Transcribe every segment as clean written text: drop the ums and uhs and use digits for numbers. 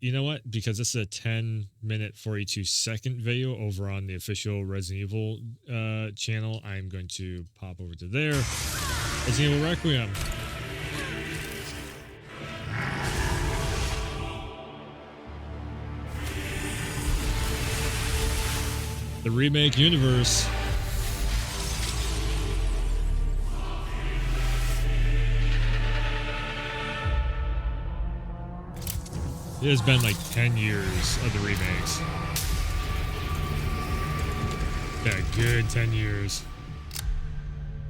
you know what? Because this is a 10-minute, 42-second video over on the official Resident Evil channel, I'm going to pop over to there. Resident Evil Requiem. The remake universe. It has been like 10 years of the remakes. Yeah, good 10 years.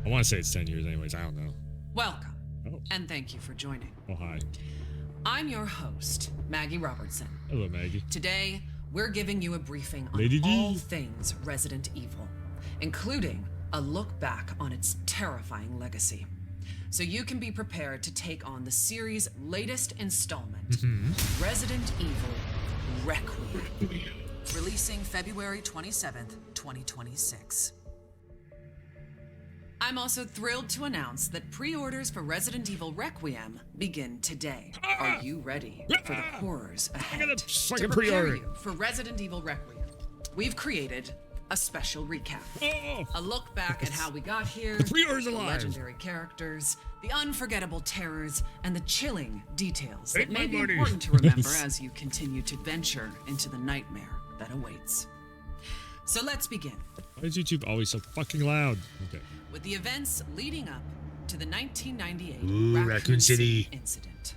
I want to say it's 10 years anyways. I don't know. Welcome. Oh. And thank you for joining. Oh, hi. I'm your host, Maggie Robertson. Hello, Maggie. Today, we're giving you a briefing on Lady all D. things Resident Evil, including a look back on its terrifying legacy. So you can be prepared to take on the series' latest installment, Resident Evil Requiem, releasing February 27th, 2026. I'm also thrilled to announce that pre-orders for Resident Evil Requiem begin today. Are you ready for the horrors ahead? To prepare you for Resident Evil Requiem, we've created a special recap. A look back at how we got here, the pre-orders alive, legendary characters, the unforgettable terrors, and the chilling details that may be important to remember as you continue to venture into the nightmare that awaits. So let's begin. Why is YouTube always so fucking loud? Okay. With the events leading up to the 1998 Raccoon City incident.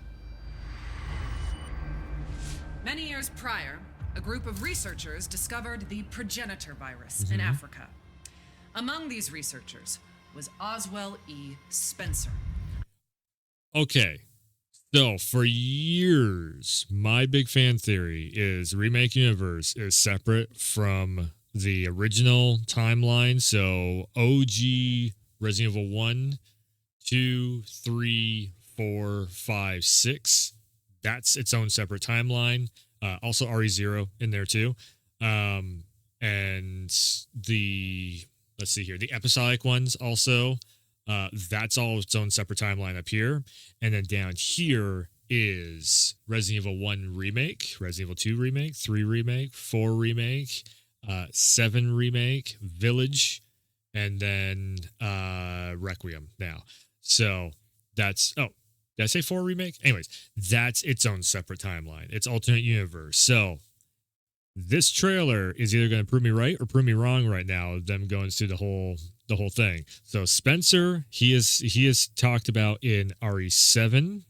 Many years prior, a group of researchers discovered the progenitor virus in Africa. Among these researchers was Oswell E. Spencer. Okay. So for years, my big fan theory is Remake Universe is separate from the original timeline. So OG Resident Evil 1, 2, 3, 4, 5, 6. That's its own separate timeline. Also RE0 in there too. And the, let's see here, the episodic ones also, that's all its own separate timeline up here. And then down here is Resident Evil 1 Remake, Resident Evil 2 Remake, 3 Remake, 4 Remake, 7 Remake, Village, and then Requiem now. So that's, oh, did I say 4 Remake? Anyways, that's its own separate timeline. It's alternate universe. So this trailer is either going to prove me right or prove me wrong right now, them going through the whole thing. So Spencer, he is talked about in RE7,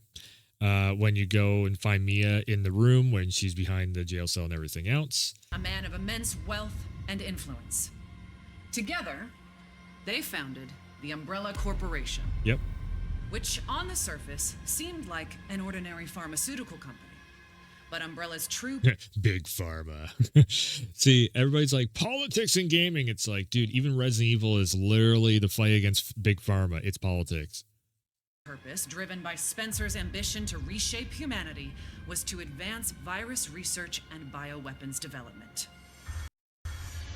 when you go and find Mia in the room when she's behind the jail cell and everything else. A man of immense wealth and influence. Together, they founded the Umbrella Corporation. Yep. Which on the surface seemed like an ordinary pharmaceutical company. But Umbrella's true Big Pharma. See, everybody's like, politics and gaming. It's like, dude, even Resident Evil is literally the fight against Big Pharma. It's politics. Purpose, driven by Spencer's ambition to reshape humanity, was to advance virus research and bioweapons development.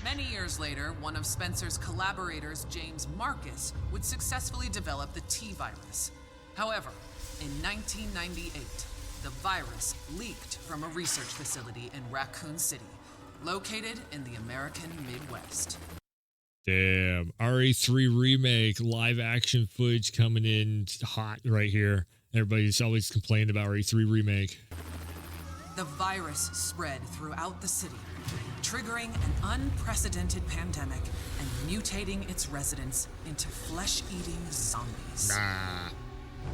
Many years later, one of Spencer's collaborators, James Marcus, would successfully develop the T-virus. However, in 1998, the virus leaked from a research facility in Raccoon City, located in the American Midwest. Damn. RE3 Remake, live action footage coming in hot right here. Everybody's always complaining about RE3 Remake. The virus spread throughout the city, triggering an unprecedented pandemic and mutating its residents into flesh-eating zombies. Nah.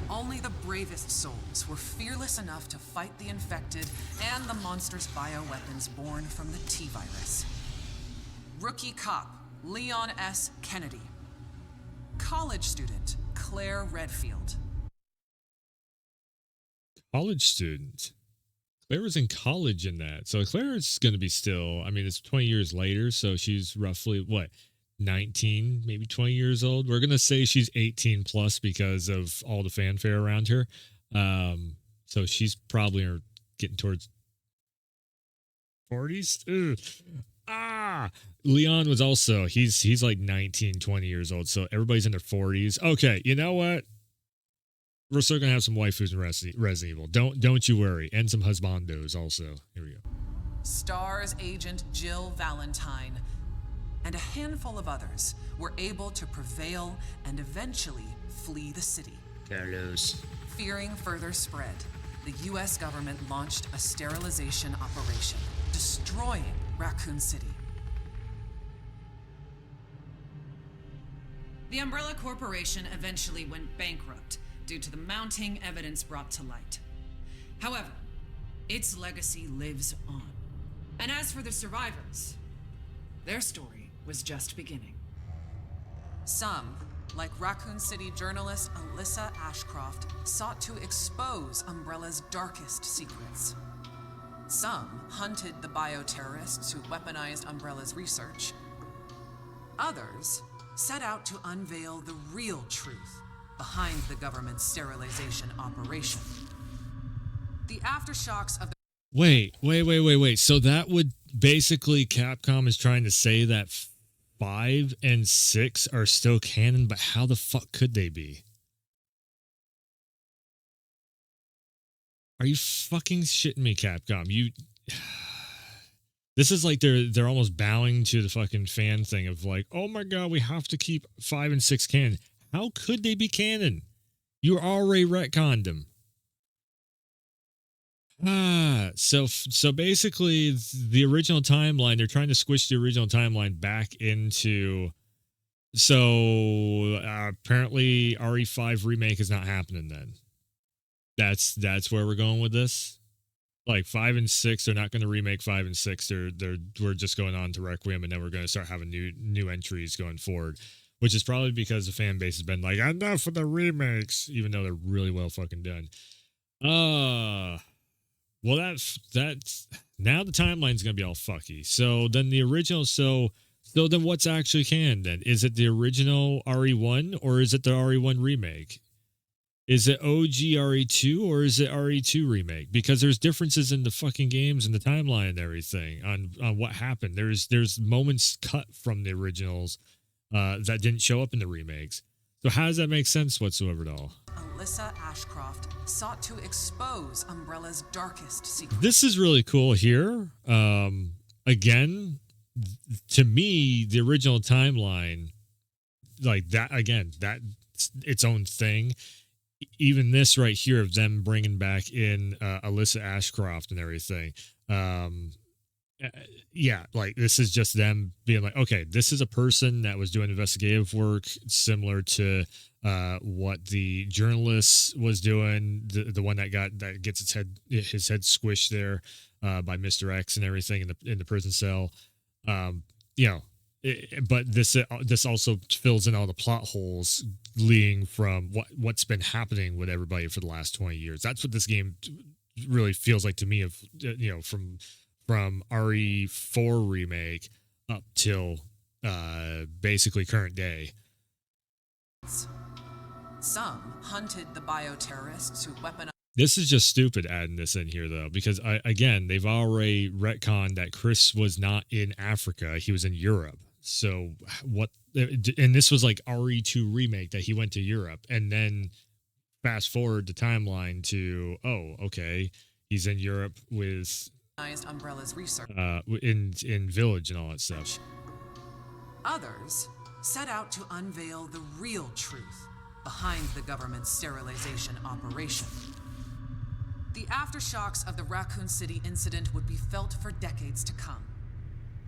Only the bravest souls were fearless enough to fight the infected and the monstrous bioweapons born from the T-virus. Rookie cop Leon S. Kennedy. College student Claire Redfield. College student. Claire was in college in that. So Claire is going to be still, I mean, it's 20 years later. So she's roughly, what, 19, maybe 20 years old. We're going to say she's 18 plus because of all the fanfare around her. So she's probably getting towards 40s. Ugh. Leon was also, he's like 19, 20 years old. So everybody's in their 40s. Okay, you know what? We're still gonna have some waifus in Resident Evil. Don't you worry, and some husbandos also. Here we go. STARS agent Jill Valentine and a handful of others were able to prevail and eventually flee the city. Carlos. Fearing further spread, the U.S. government launched a sterilization operation, destroying Raccoon City. The Umbrella Corporation eventually went bankrupt due to the mounting evidence brought to light. However, its legacy lives on. And as for the survivors, their story was just beginning. Some, like Raccoon City journalist Alyssa Ashcroft, sought to expose Umbrella's darkest secrets. Some hunted the bioterrorists who weaponized Umbrella's research. Others set out to unveil the real truth behind the government's sterilization operation. The aftershocks of the Wait. So that would basically Capcom is trying to say that 5 and 6 are still canon, but how the fuck could they be? Are you fucking shitting me, Capcom? This is like they're almost bowing to the fucking fan thing of like, oh my god, we have to keep 5 and 6 canon. How could they be canon? You already retconned them. So basically the original timeline, they're trying to squish the original timeline back into. So apparently RE5 remake is not happening then. That's where we're going with this. Like 5 and 6, they're not going to remake 5 and 6. We're just going on to Requiem, and then we're going to start having new entries going forward, which is probably because the fan base has been like, enough of the remakes, even though they're really well fucking done. Well, that's now the timeline's going to be all fucky. So then the original, so then what's actually canon then? Is it the original RE1 or is it the RE1 remake? Is it OG RE2 or is it RE2 remake? Because there's differences in the fucking games and the timeline and everything on what happened. There's moments cut from the originals that didn't show up in the remakes. So how does that make sense whatsoever at all? Alyssa Ashcroft sought to expose Umbrella's darkest secrets. This is really cool here. Again, to me, the original timeline, like that, again, that's its own thing. Even this right here of them bringing back in Alyssa Ashcroft and everything. Yeah, like this is just them being like, okay, this is a person that was doing investigative work similar to what the journalist was doing, the one that gets his head squished there by Mr. X and everything in the prison cell. But this also fills in all the plot holes leading from what's been happening with everybody for the last 20 years. That's what this game really feels like to me, of from RE4 remake up till basically current day. Some hunted the bioterrorists who weaponized. This is just stupid adding this in here, though, because, again, they've already retconned that Chris was not in Africa. He was in Europe. So what? And this was like RE2 remake that he went to Europe. And then fast forward the timeline to, oh, okay, he's in Europe with Umbrella's research in Village and all that stuff. Others set out to unveil the real truth behind the government's sterilization operation. The aftershocks of the Raccoon City incident would be felt for decades to come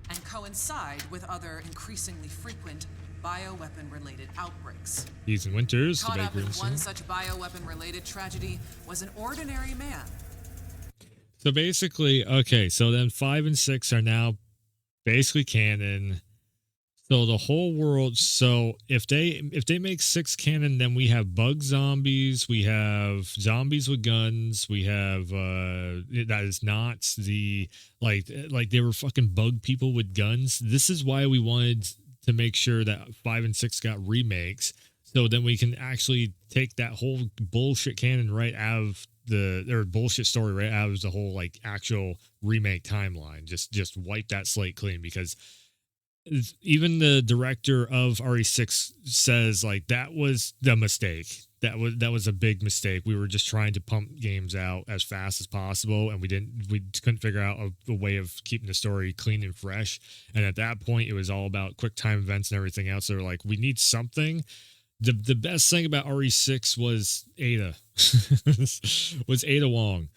and coincide with other increasingly frequent bioweapon-related outbreaks. Ethan Winters, caught up in one such bioweapon-related tragedy was an ordinary man. So basically, okay, so then 5 and 6 are now basically canon. So the whole world. So if they make 6 canon, then we have bug zombies, we have zombies with guns, we have that is not the like they were fucking bug people with guns. This is why we wanted to make sure that 5 and 6 got remakes, so then we can actually take that whole bullshit canon right out of bullshit story right out of the whole like actual remake timeline. Just wipe that slate clean, because even the director of RE6 says like that was the mistake. that was a big mistake. We were just trying to pump games out as fast as possible, and we couldn't figure out a way of keeping the story clean and fresh. And at that point, it was all about quick time events and everything else. So we're like, we need something. The best thing about RE6 was Ada, was Ada Wong.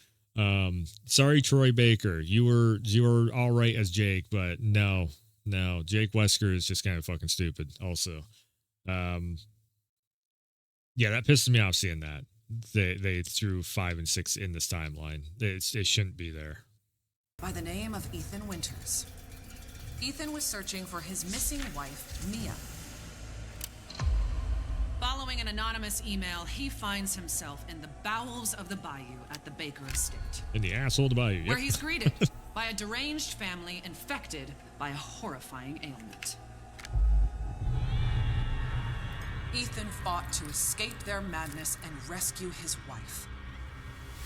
Sorry, Troy Baker, you were all right as Jake, but no, Jake Wesker is just kind of fucking stupid. Also, yeah, that pisses me off seeing that they threw 5 and 6 in this timeline. It shouldn't be there. By the name of Ethan Winters. Ethan was searching for his missing wife, Mia. Following an anonymous email, he finds himself in the bowels of the bayou at the Baker estate. In the asshole of the bayou, yep. Where he's greeted by a deranged family infected by a horrifying ailment. Ethan fought to escape their madness and rescue his wife.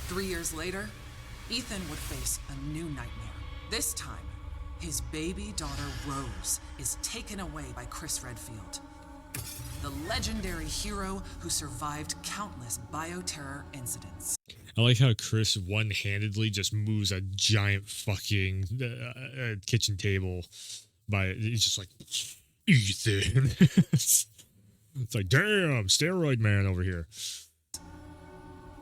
3 years later, Ethan would face a new nightmare. This time, his baby daughter Rose is taken away by Chris Redfield, the legendary hero who survived countless bioterror incidents. I like how Chris one-handedly just moves a giant fucking kitchen table by. He's just like, Ethan. It's like, damn, steroid man over here.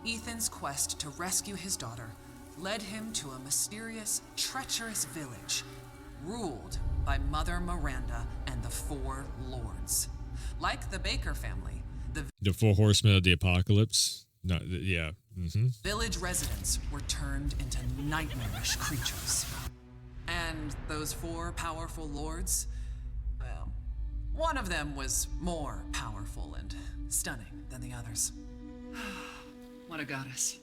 Ethan's quest to rescue his daughter led him to a mysterious, treacherous village ruled by Mother Miranda and the Four Lords. Like the Baker family, the Four Horsemen of the Apocalypse. No, yeah. Mm-hmm. Village residents were turned into nightmarish creatures. And those 4 powerful lords, well, one of them was more powerful and stunning than the others. What a goddess.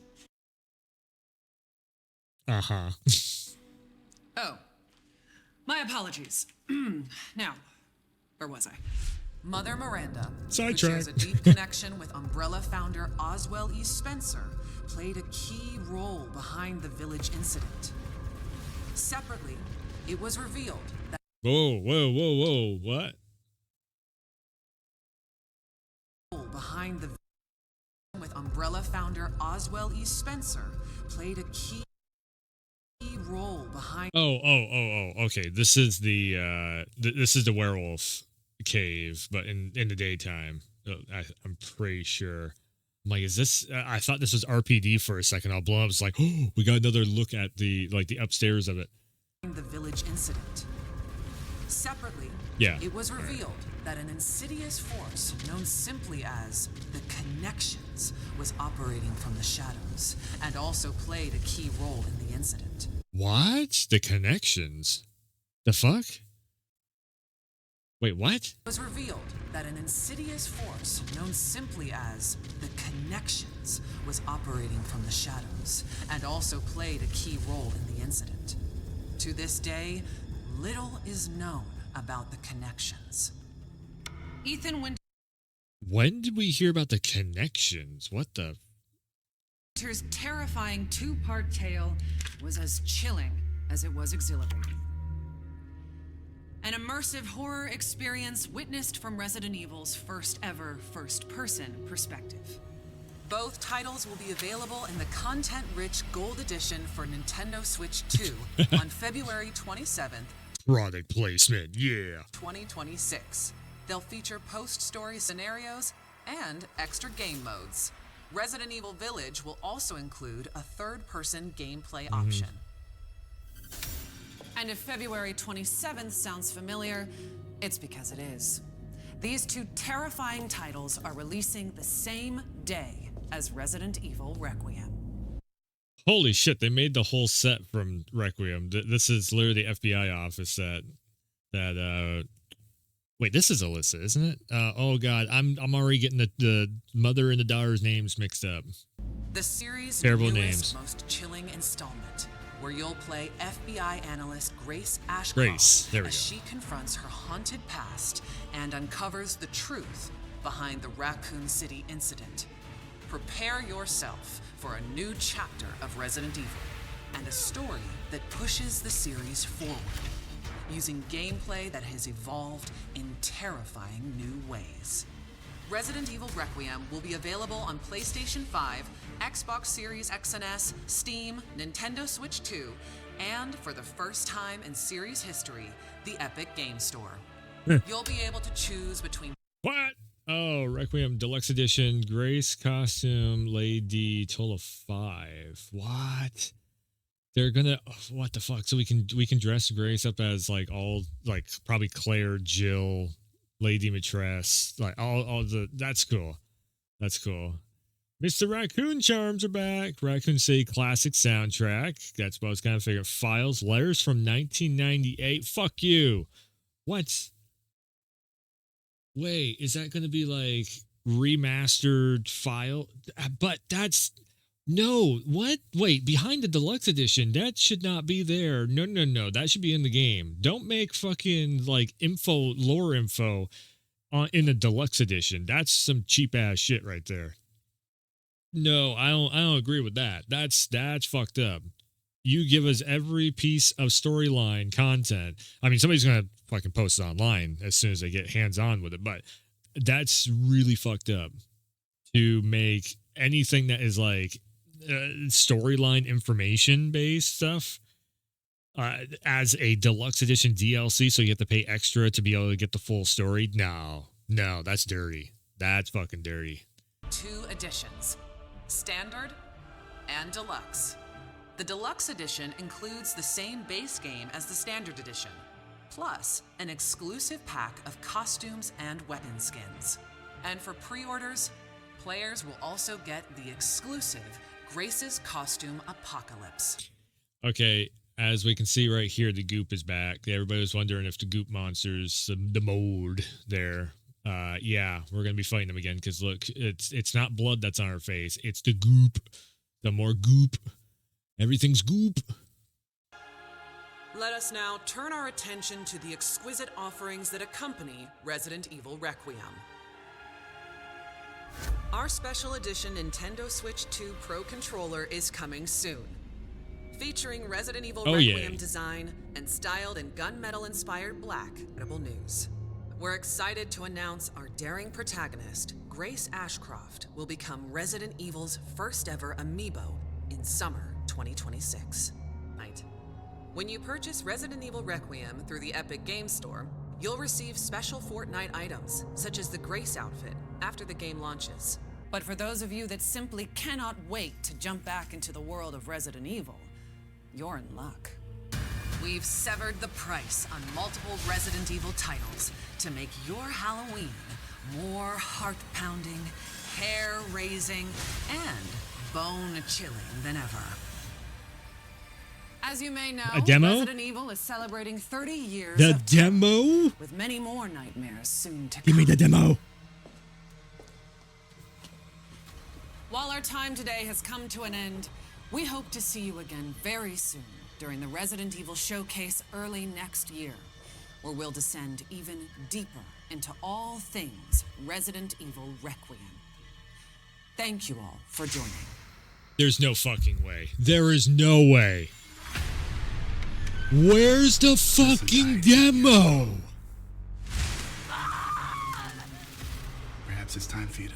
Uh-huh. Oh, my apologies. Now, where was I? Mother Miranda, who shares a deep connection with Umbrella founder Oswell E. Spencer, played a key role behind the village incident. Separately, it was revealed that... Whoa, what? Behind the with Umbrella founder Oswell E. Spencer played a key role behind... Okay. This is the werewolf cave, but in the daytime. I'm pretty sure. I'm like, is this? I thought this was RPD for a second. I'll blow up. It's like, oh, we got another look at the upstairs of it. The village incident. Separately, yeah, it was revealed that an insidious force known simply as the Connections was operating from the shadows and also played a key role in the incident. What? The Connections? The fuck? Wait, what? It was revealed that an insidious force known simply as the Connections was operating from the shadows and also played a key role in the incident. To this day, little is known about the Connections. Ethan Winters' When did we hear about the Connections? What the? Winter's terrifying 2-part tale was as chilling as it was exhilarating. An immersive horror experience witnessed from Resident Evil's first ever first-person perspective. Both titles will be available in the content-rich Gold Edition for Nintendo Switch 2 on February 27th. Product placement, yeah. 2026. They'll feature post-story scenarios and extra game modes. Resident Evil Village will also include a third-person gameplay option. And if February 27th sounds familiar, it's because it is. These 2 terrifying titles are releasing the same day as Resident Evil Requiem. Holy shit, they made the whole set from Requiem. This is literally the FBI office wait, this is Alyssa, isn't it? Oh god, I'm already getting the mother and the daughter's names mixed up. The series' terrible newest, names. Most chilling installment, where you'll play FBI analyst Grace Ashcroft there we as go. she confronts her haunted past and uncovers the truth behind the Raccoon City incident. Prepare yourself for a new chapter of Resident Evil and a story that pushes the series forward, using gameplay that has evolved in terrifying new ways. Resident Evil Requiem will be available on PlayStation 5, Xbox Series X and S, Steam, Nintendo Switch 2, and for the first time in series history, the Epic Game Store. You'll be able to choose between... What? Oh, Requiem Deluxe Edition, Grace costume, Lady, total of 5. What? They're gonna, what the fuck? So we can dress Grace up as like all, like probably Claire, Jill, Lady Mistress, like all the, that's cool. That's cool. Mr. Raccoon charms are back. Raccoon City classic soundtrack. That's what I was kind of figuring. Files, letters from 1998. Fuck you. What? Wait, is that going to be like remastered file? But that's no. What? Wait, behind the deluxe edition, that should not be there. No. That should be in the game. Don't make fucking like lore info in the deluxe edition. That's some cheap ass shit right there. No, I don't agree with that. That's fucked up. You give us every piece of storyline content. I mean, somebody's going to fucking post it online as soon as they get hands-on with it, but that's really fucked up to make anything that is like storyline information-based stuff as a deluxe edition DLC, so you have to pay extra to be able to get the full story. No, that's dirty. That's fucking dirty. 2 editions, Standard and Deluxe. The Deluxe Edition includes the same base game as the Standard Edition, plus an exclusive pack of costumes and weapon skins. And for pre-orders, players will also get the exclusive Grace's Costume Apocalypse. Okay, as we can see right here, the goop is back. Everybody was wondering if the goop monsters, the mold there. Yeah, we're going to be fighting them again because look, it's not blood that's on our face. It's the goop. The more goop. Everything's goop. Let us now turn our attention to the exquisite offerings that accompany Resident Evil Requiem. Our special edition Nintendo Switch 2 Pro controller is coming soon. Featuring Resident Evil Requiem design and styled in gunmetal-inspired black. Incredible news. We're excited to announce our daring protagonist, Grace Ashcroft, will become Resident Evil's first ever amiibo in summer 2026. When you purchase Resident Evil Requiem through the Epic Game Store, you'll receive special Fortnite items, such as the Grace outfit, after the game launches. But for those of you that simply cannot wait to jump back into the world of Resident Evil, you're in luck. We've severed the price on multiple Resident Evil titles to make your Halloween more heart-pounding, hair-raising, and bone-chilling than ever. As you may know, a demo? Resident Evil is celebrating 30 years The demo? with many more nightmares soon to come. Give me the demo. While our time today has come to an end, we hope to see you again very soon during the Resident Evil Showcase early next year, where we'll descend even deeper into all things Resident Evil Requiem. Thank you all for joining. There's no fucking way. There is no way. Where's the fucking demo? Perhaps it's time for you to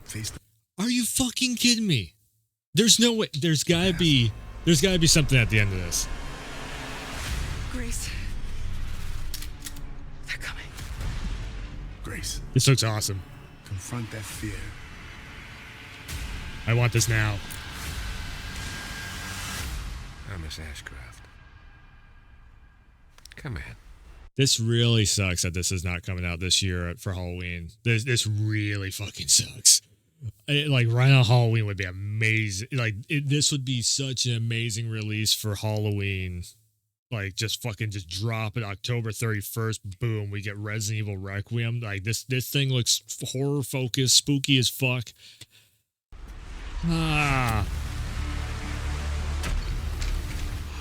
face the... Are you fucking kidding me? There's no way. There's gotta be something at the end of this. Grace. They're coming. Grace, This looks awesome. confront that fear. I want this now. Miss Ashcroft. Come in. This really sucks that this is not coming out this year for Halloween. This really fucking sucks. Like right on Halloween would be amazing. Like this would be such an amazing release for Halloween. Like just drop it October 31st. Boom, we get Resident Evil Requiem. Like this thing looks horror focused, spooky as fuck. Ah.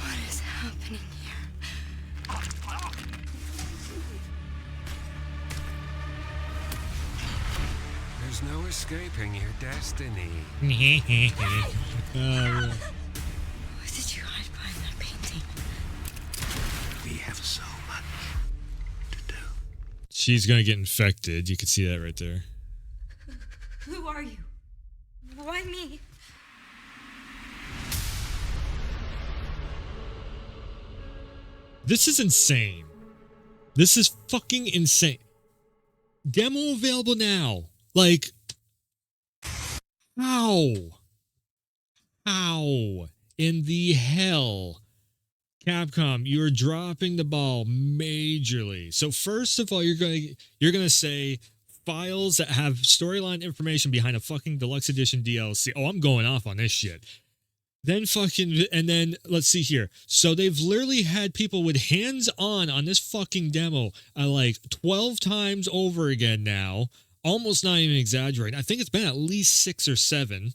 What is happening here? There's no escaping your destiny. What did you hide behind that painting? We have so much to do. She's going to get infected. You can see that right there. Who are you? Why me? This is insane. This is fucking insane. Demo available now. Like, how? How in the hell, Capcom, you're dropping the ball majorly. So first of all, you're gonna say files that have storyline information behind a fucking deluxe edition DLC. Oh, I'm going off on this shit. Then let's see here. So they've literally had people with hands on this fucking demo like 12 times over again now. Almost not even exaggerating. I think it's been at least 6 or 7.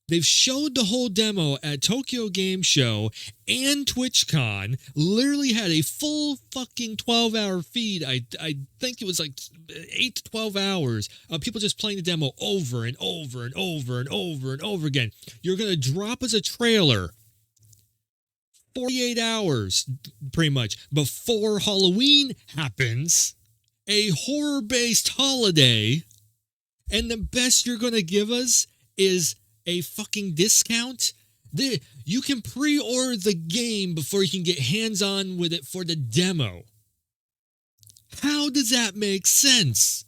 They've showed the whole demo at Tokyo Game Show and TwitchCon. Literally had a full fucking 12-hour feed. I think it was like 8 to 12 hours of people just playing the demo over and over and over and over and over again. You're going to drop us a trailer 48 hours, pretty much, before Halloween happens. A horror-based holiday. And the best you're going to give us is a fucking discount. You can pre-order the game before you can get hands-on with it for the demo. How does that make sense?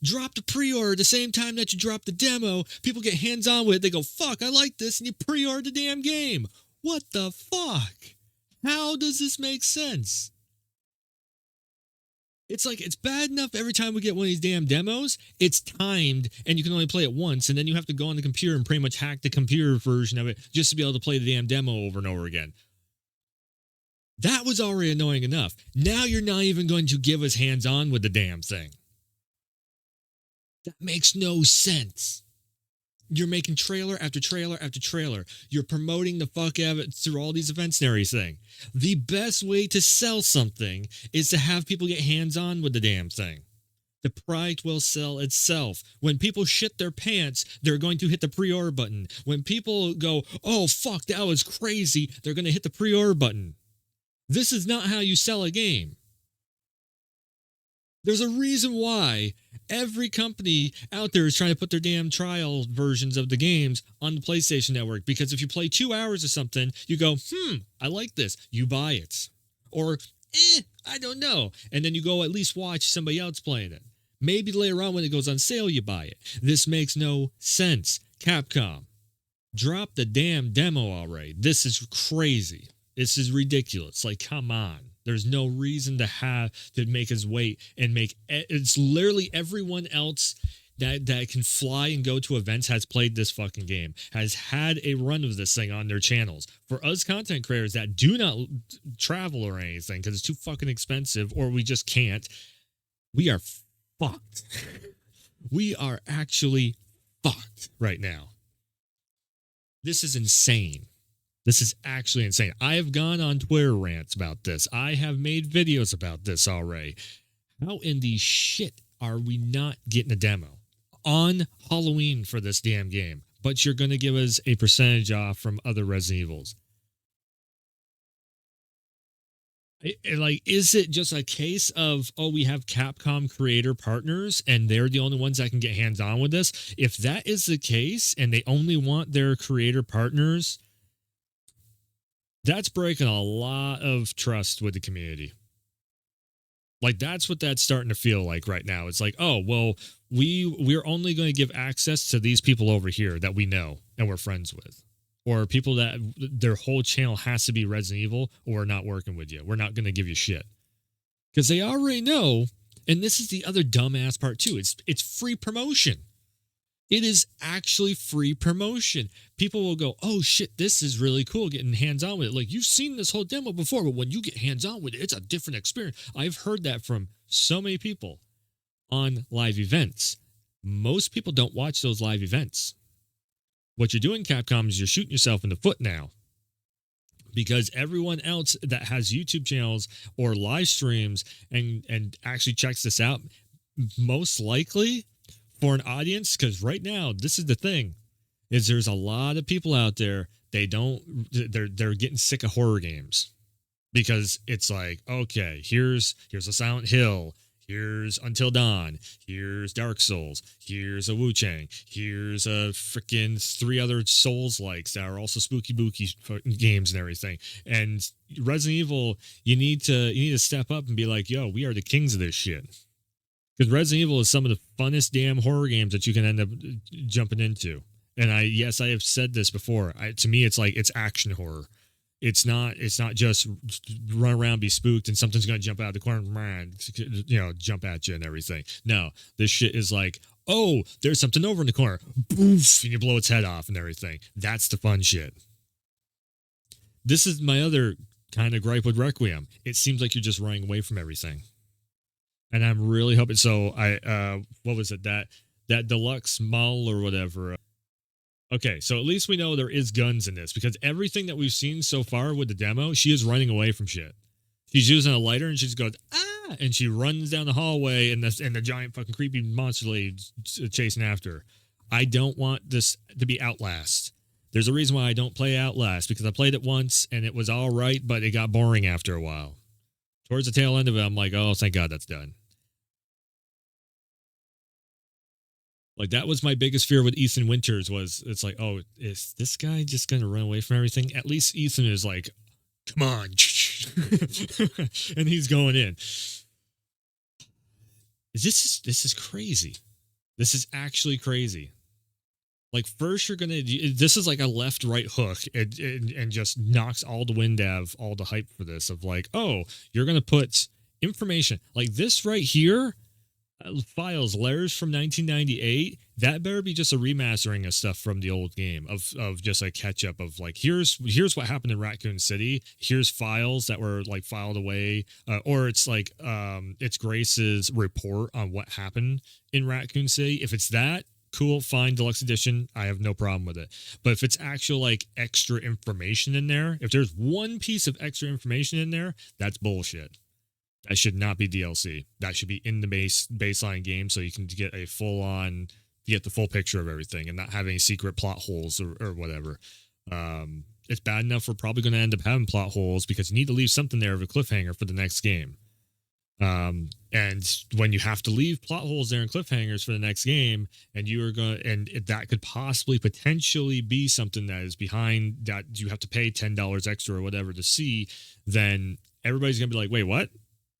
Drop the pre-order the same time that you drop the demo. People get hands-on with it. They go, fuck, I like this. And you pre-order the damn game. What the fuck? How does this make sense? It's like, it's bad enough every time we get one of these damn demos, it's timed and you can only play it once, and then you have to go on the computer and pretty much hack the computer version of it just to be able to play the damn demo over and over again. That was already annoying enough. Now you're not even going to give us hands-on with the damn thing. That makes no sense. You're making trailer after trailer after trailer. You're promoting the fuck out of it through all these events and everything. The best way to sell something is to have people get hands-on with the damn thing. The product will sell itself. When people shit their pants, they're going to hit the pre-order button. When people go, oh, fuck, that was crazy, they're going to hit the pre-order button. This is not how you sell a game. There's a reason why every company out there is trying to put their damn trial versions of the games on the PlayStation Network. Because if you play 2 hours of something, you go, I like this. You buy it. Or, I don't know. And then you go at least watch somebody else playing it. Maybe later on when it goes on sale, you buy it. This makes no sense. Capcom, drop the damn demo already. This is crazy. This is ridiculous. Like, come on. There's no reason to make us wait and it's literally everyone else that can fly and go to events has played this fucking game, has had a run of this thing on their channels. For us content creators that do not travel or anything because it's too fucking expensive or we just can't, we are fucked. We are actually fucked right now. This is insane. This is actually insane. I have gone on Twitter rants about this. I have made videos about this already. How in the shit are we not getting a demo on Halloween for this damn game? But you're going to give us a percentage off from other Resident Evils. Is it just a case of, we have Capcom creator partners and they're the only ones that can get hands-on with this? If that is the case and they only want their creator partners, that's breaking a lot of trust with the community. Like, that's what that's starting to feel like right now. It's like, oh, well, we're only going to give access to these people over here that we know and we're friends with. Or people that their whole channel has to be Resident Evil, or we're not working with you. We're not going to give you shit. Because they already know, and this is the other dumbass part too, it's free promotion. It is actually free promotion. People will go, oh shit, this is really cool getting hands-on with it. Like, you've seen this whole demo before, but when you get hands-on with it, it's a different experience. I've heard that from so many people on live events. Most people don't watch those live events. What you're doing, Capcom, is you're shooting yourself in the foot now. Because everyone else that has YouTube channels or live streams and actually checks this out, most likely for an audience, because right now, this is the thing, is there's a lot of people out there, they're getting sick of horror games. Because it's like, okay, here's a Silent Hill, Here's Until Dawn. Here's Dark Souls. Here's a Wu Chang. Here's a freaking 3 other Souls likes that are also spooky booky games and everything. And Resident Evil, you need to step up and be like, yo, we are the kings of this shit. Because Resident Evil is some of the funnest damn horror games that you can end up jumping into. And I have said this before. To me, it's like it's action horror. It's not just run around, be spooked, and something's going to jump out of the corner, jump at you and everything. No, this shit is like, oh, there's something over in the corner. Boof, and you blow its head off and everything. That's the fun shit. This is my other kind of gripe with Requiem. It seems like you're just running away from everything. And I'm really hoping, so what was it, that deluxe model or whatever. Okay, so at least we know there is guns in this, because everything that we've seen so far with the demo, she is running away from shit. She's using a lighter and she just goes, ah, and she runs down the hallway and the giant fucking creepy monster lady's chasing after her. I don't want this to be Outlast. There's a reason why I don't play Outlast, because I played it once and it was all right, but it got boring after a while. Towards the tail end of it, I'm like, oh, thank God that's done. Like, that was my biggest fear with Ethan Winters, was it's like, oh, is this guy just going to run away from everything? At least Ethan is like, come on. And he's going in. This is crazy. This is actually crazy. Like, first you're going to, this is like a left-right hook and just knocks all the wind out of all the hype for this, of like, oh, you're going to put information like this right here. Files, layers from 1998, that better be just a remastering of stuff from the old game, of just a catch up of like, here's what happened in Raccoon City, here's files that were like filed away, or it's like it's Grace's report on what happened in Raccoon City. If it's that, cool, fine, deluxe edition, I have no problem with it. But if it's actual like extra information in there, if there's one piece of extra information in there, that's bullshit. That should not be DLC. That should be in the baseline game, so you can get a full-on, get the full picture of everything and not have any secret plot holes or whatever. It's bad enough we're probably going to end up having plot holes, because you need to leave something there of a cliffhanger for the next game. And when you have to leave plot holes there and cliffhangers for the next game, and you are going, and that could potentially be something that is behind, that you have to pay $10 extra or whatever to see, then everybody's going to be like, wait, what?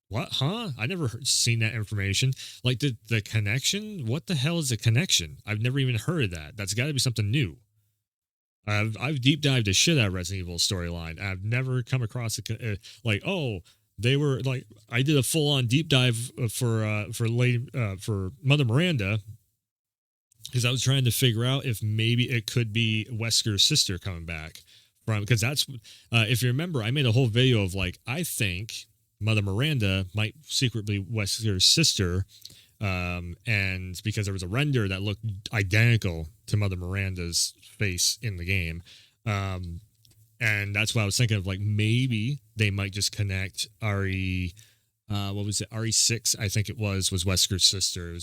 What? Huh? I never seen that information. Like the connection? What the hell is a connection? I've never even heard of that. That's got to be something new. I've deep dived the shit out of Resident Evil storyline. I've never come across like, oh, they were like, I did a full on deep dive for Mother Miranda, because I was trying to figure out if maybe it could be Wesker's sister coming back from, because that's if you remember, I made a whole video of like, I think Mother Miranda might secretly Wesker's sister, and because there was a render that looked identical to Mother Miranda's face in the game, and that's why I was thinking of like, maybe they might just connect RE, what was it, RE6, I think it was Wesker's sister.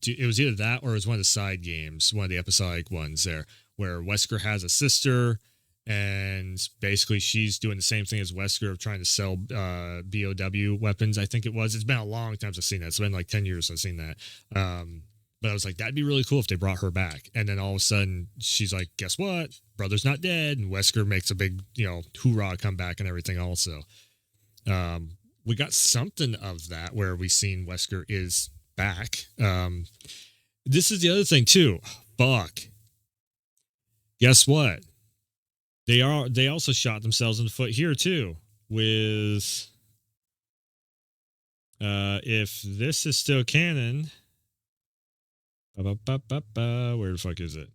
It was either that or it was one of the side games, one of the episodic ones there, where Wesker has a sister, and basically she's doing the same thing as Wesker of trying to sell BOW weapons, I think it was. It's been a long time since I've seen that. It's been like 10 years since I've seen that. But I was like, that'd be really cool if they brought her back. And then all of a sudden she's like, guess what? Brother's not dead. And Wesker makes a big, hoorah comeback and everything also. We got something of that where we seen Wesker is back. This is the other thing too. Fuck. Guess what? They also shot themselves in the foot here too with if this is still canon, where the fuck is it?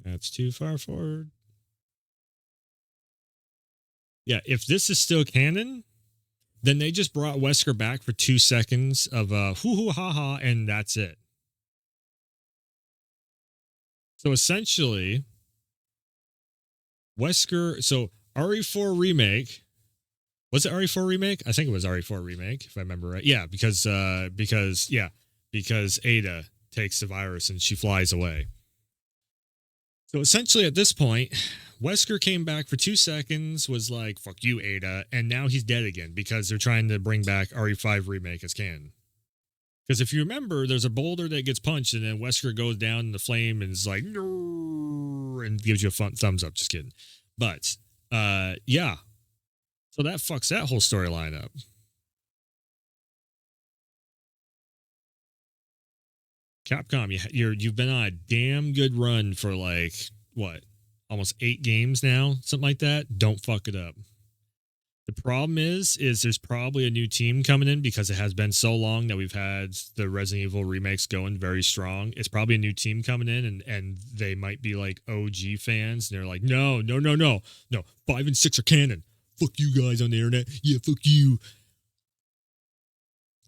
That's too far forward. Yeah, if this is still canon, then they just brought Wesker back for 2 seconds of hoo hoo ha ha, and that's it. So essentially, Wesker, so RE4 remake, was it RE4 remake? I think it was RE4 remake, if I remember right. Yeah, because Ada takes the virus and she flies away. So essentially, at this point, Wesker came back for 2 seconds, was like, fuck you, Ada, and now he's dead again because they're trying to bring back RE5 Remake as canon. Because if you remember, there's a boulder that gets punched, and then Wesker goes down in the flame and is like, no, and gives you a fun thumbs up. Just kidding. But, yeah. So that fucks that whole storyline up. Capcom, you've been on a damn good run for like, what, almost 8 games now? Something like that? Don't fuck it up. The problem is there's probably a new team coming in because it has been so long that we've had the Resident Evil remakes going very strong. It's probably a new team coming in, and they might be like OG fans. And they're like, no, 5 and 6 are canon. Fuck you guys on the internet. Yeah, fuck you.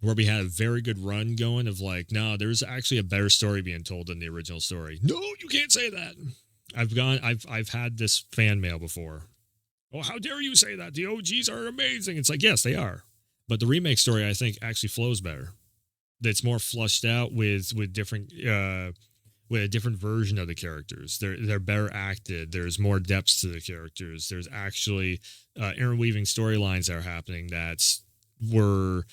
Where we had a very good run going of like, no, there's actually a better story being told than the original story. No, you can't say that. I've had this fan mail before. Oh, how dare you say that? The OGs are amazing. It's like, yes, they are. But the remake story, I think, actually flows better. It's more flushed out with different with a different version of the characters. They're better acted. There's more depth to the characters. There's actually interweaving storylines that are happening that were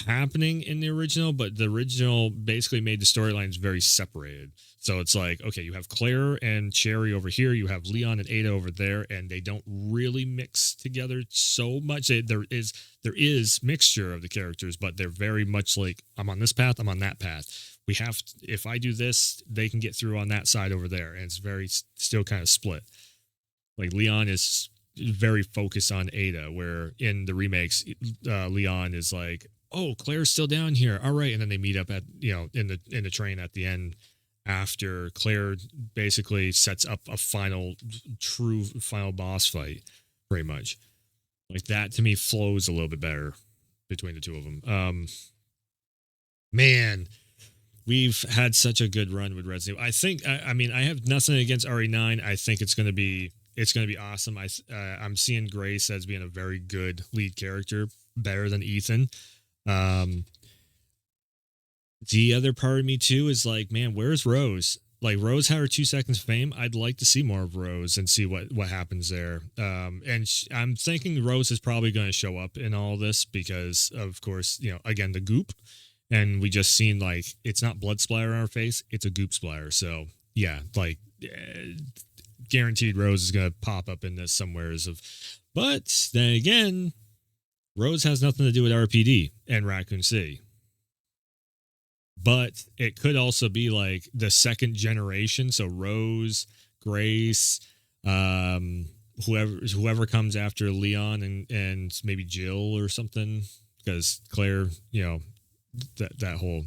happening in the original, but the original basically made the storylines very separated. So it's like, okay, you have Claire and Cherry over here, you have Leon and Ada over there, and they don't really mix together so much. There is mixture of the characters, but they're very much like, I'm on this path, I'm on that path. If I do this, they can get through on that side over there, and it's very still kind of split. Like Leon is very focused on Ada, where in the remakes, Leon is like, oh, Claire's still down here. All right. And then they meet up at, in the train at the end after Claire basically sets up a true final boss fight, pretty much. Like that to me flows a little bit better between the two of them. Man, we've had such a good run with Resident Evil. I think, I have nothing against RE9. I think it's going to be awesome. I'm seeing Grace as being a very good lead character, better than Ethan. The other part of me too is like, man, where's Rose? Like Rose had her 2 seconds of fame. I'd like to see more of Rose and see what happens there. And I'm thinking Rose is probably going to show up in all this because, of course, again, the goop. And we just seen like, it's not blood splatter on her face. It's a goop splatter. So yeah, like guaranteed Rose is going to pop up in this somewheres but then again, Rose has nothing to do with RPD and Raccoon City. But it could also be like the second generation. So Rose, Grace, whoever comes after Leon and maybe Jill or something. Because Claire, that whole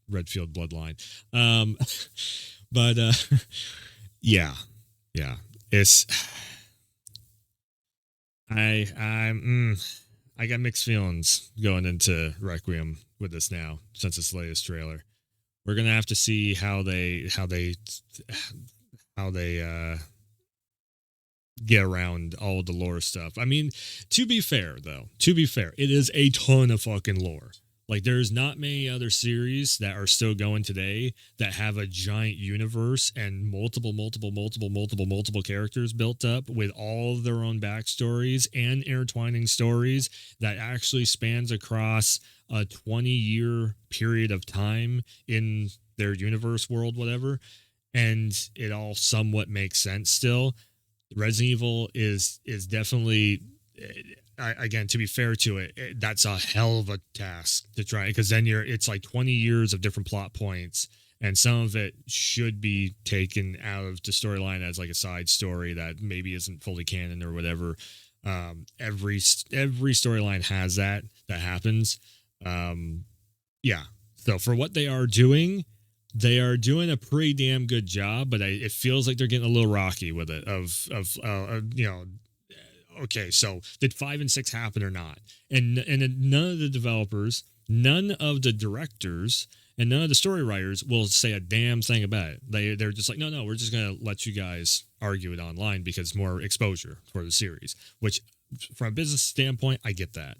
Redfield bloodline. But yeah. It's I got mixed feelings going into Requiem with this now since it's the latest trailer. We're gonna have to see how they get around all the lore stuff. I mean, to be fair, it is a ton of fucking lore. Like, there's not many other series that are still going today that have a giant universe and multiple characters built up with all of their own backstories and intertwining stories that actually spans across a 20-year period of time in their universe world, whatever. And it all somewhat makes sense still. Resident Evil is definitely... Again, to be fair to it, that's a hell of a task to try, because then it's like 20 years of different plot points, and some of it should be taken out of the storyline as like a side story that maybe isn't fully canon or whatever. Every storyline has that happens. Yeah. So for what they are doing a pretty damn good job, but it feels like they're getting a little rocky with it. Okay, so did 5 and 6 happen or not? And none of the developers, none of the directors, and none of the story writers will say a damn thing about it. They're just like, no, we're just going to let you guys argue it online because it's more exposure for the series, which from a business standpoint, I get that.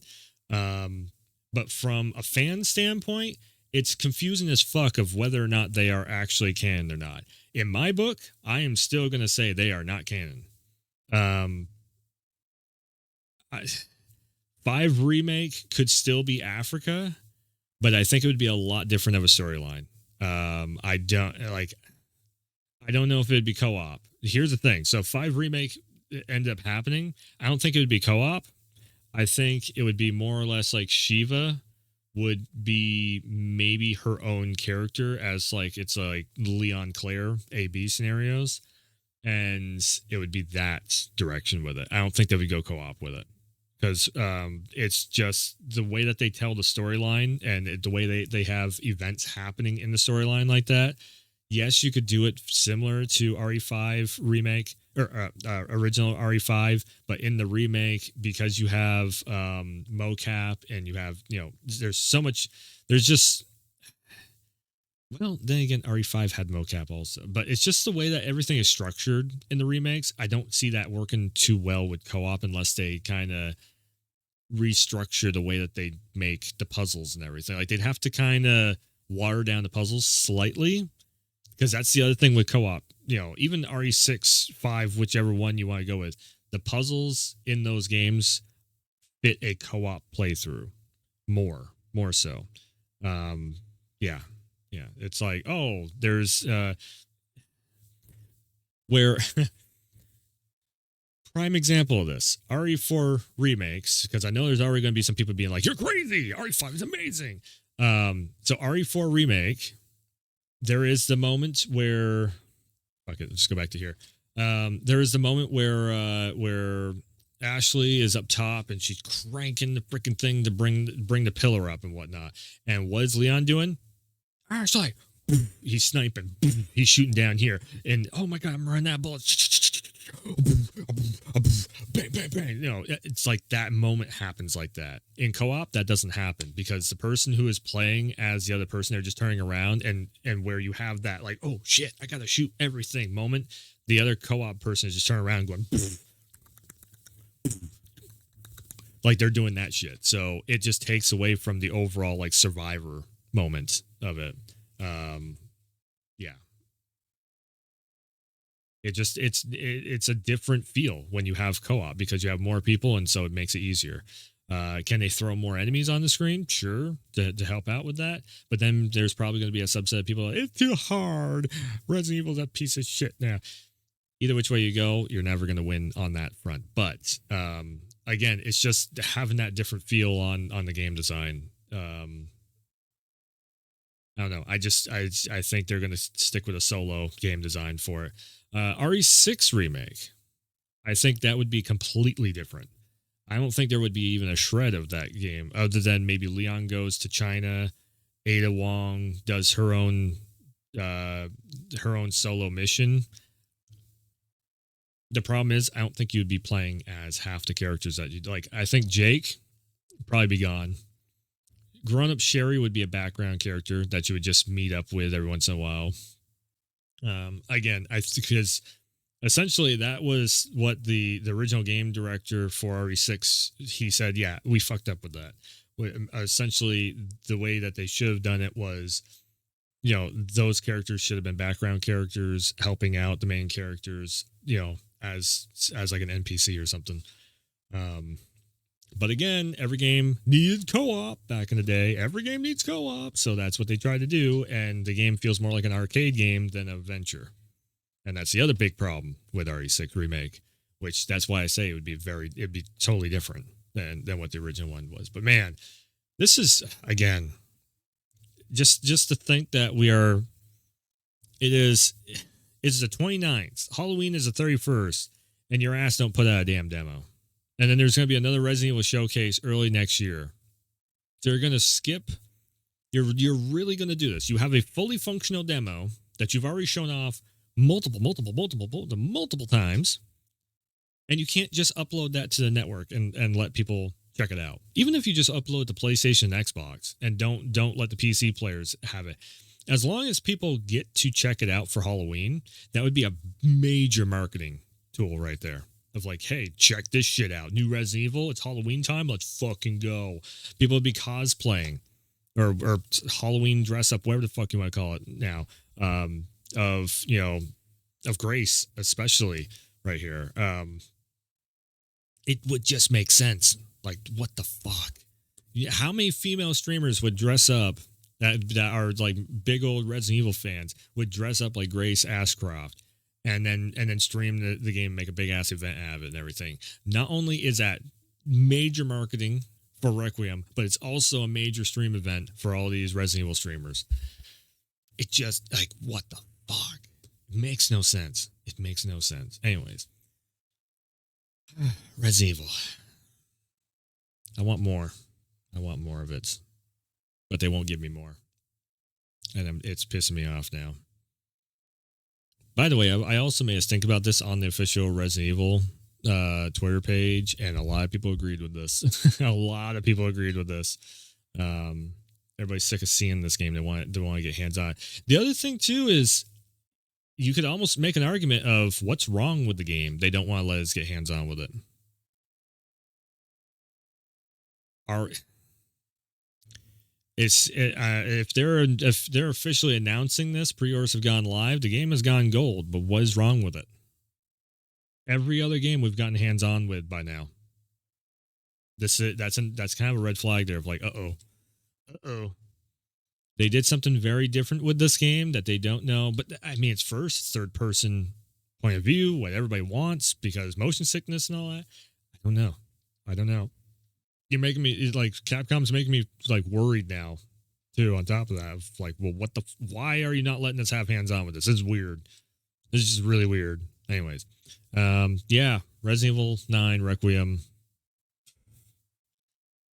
But from a fan standpoint, it's confusing as fuck of whether or not they are actually canon or not. in my book, I am still going to say they are not canon. 5 remake could still be Africa, but I think it would be a lot different of a storyline. I don't know if it'd be co-op. Here's the thing. So 5 remake ended up happening. I don't think it would be co-op. I think it would be more or less like Shiva would be maybe her own character, as like it's like Leon Claire AB scenarios, and it would be that direction with it. I don't think they would go co-op with it, because it's just the way that they tell the storyline and the way they have events happening in the storyline like that. Yes, you could do it similar to RE5 remake or original RE5, but in the remake, because you have mocap and you have, there's so much, there's just, well, then again, RE5 had mocap also, but it's just the way that everything is structured in the remakes. I don't see that working too well with co-op unless they kind of restructure the way that they make the puzzles and everything. Like, they'd have to kind of water down the puzzles slightly, because that's the other thing with co-op. Even RE6, 5, whichever one you want to go with, the puzzles in those games fit a co-op playthrough more so. Yeah. It's like, oh, there's where prime example of this, RE4 remakes, because I know there's already going to be some people being like, you're crazy, RE5 is amazing. So RE4 remake, there is the moment where, okay, let's go back to here. There is the moment where Ashley is up top and she's cranking the freaking thing to bring the pillar up and whatnot. And what is Leon doing? Ashley, he's sniping, he's shooting down here, and oh my god, I'm running that bullet. Bang, bang, bang. It's like that moment happens like that. In co-op, that doesn't happen, because the person who is playing as the other person, they're just turning around, and where you have that like, oh shit, I gotta shoot everything moment, the other co-op person is just turning around going like they're doing that shit. So it just takes away from the overall like survivor moment of it. Yeah. It's a different feel when you have co-op, because you have more people, and so it makes it easier. Can they throw more enemies on the screen? Sure, to help out with that. But then there's probably going to be a subset of people like, it's too hard. Resident Evil's a piece of shit now. Either which way you go, you're never going to win on that front. But again, it's just having that different feel on the game design. I don't know. I think they're going to stick with a solo game design for it. RE6 remake, I think that would be completely different. I don't think there would be even a shred of that game, other than maybe Leon goes to China, Ada Wong does her own solo mission. The problem is, I don't think you'd be playing as half the characters that you'd like. I think Jake would probably be gone. Grown-up Sherry would be a background character that you would just meet up with every once in a while. Again, because essentially that was what the original game director for RE6, he said, yeah, we fucked up with that. Essentially, the way that they should have done it was, those characters should have been background characters helping out the main characters, as like an NPC or something. But again, every game needed co-op back in the day. Every game needs co-op, so that's what they tried to do, and the game feels more like an arcade game than a venture. And that's the other big problem with RE6 remake, which that's why I say it'd be totally different than what the original one was. But man, this is, again, just to think that it's the 29th. Halloween is the 31st, and your ass don't put out a damn demo. And then there's going to be another Resident Evil showcase early next year. They're going to skip. You're really going to do this. You have a fully functional demo that you've already shown off multiple times, and you can't just upload that to the network and let people check it out. Even if you just upload to PlayStation and Xbox and don't let the PC players have it. As long as people get to check it out for Halloween, that would be a major marketing tool right there. Of like, hey, check this shit out. New Resident Evil. It's Halloween time. Let's fucking go. People would be cosplaying or Halloween dress up, whatever the fuck you want to call it now. of of Grace, especially right here. It would just make sense. Like, what the fuck? How many female streamers would dress up that are like big old Resident Evil fans would dress up like Grace Ashcroft and then stream the game, make a big ass event out of it and everything? Not only is that major marketing for Requiem, but it's also a major stream event for all these Resident Evil streamers. It just, like, what the fuck? It makes no sense. It makes no sense. Anyways, Resident Evil. I want more. I want more of it, but they won't give me more, and it's pissing me off now. By the way, I also made us think about this on the official Resident Evil Twitter page, and a lot of people agreed with this. A lot of people agreed with this. Everybody's sick of seeing this game. They want to get hands on. The other thing too is you could almost make an argument of what's wrong with the game. They don't want to let us get hands on with it. If they're officially announcing this, pre-orders have gone live. The game has gone gold, but what is wrong with it? Every other game we've gotten hands on with by now. That's kind of a red flag there of like, uh-oh. They did something very different with this game that they don't know. But I mean, it's third person point of view, what everybody wants because motion sickness and all that. I don't know. You're making me like Capcom's making me like worried now too. On top of that, like, well, why are you not letting us have hands on with this? This is weird. This is just really weird. Anyways, yeah, Resident Evil 9 Requiem.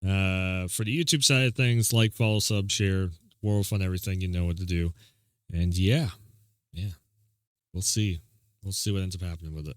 For the YouTube side of things, like, follow, sub, share, World Fun, everything. You know what to do. And yeah, we'll see what ends up happening with it.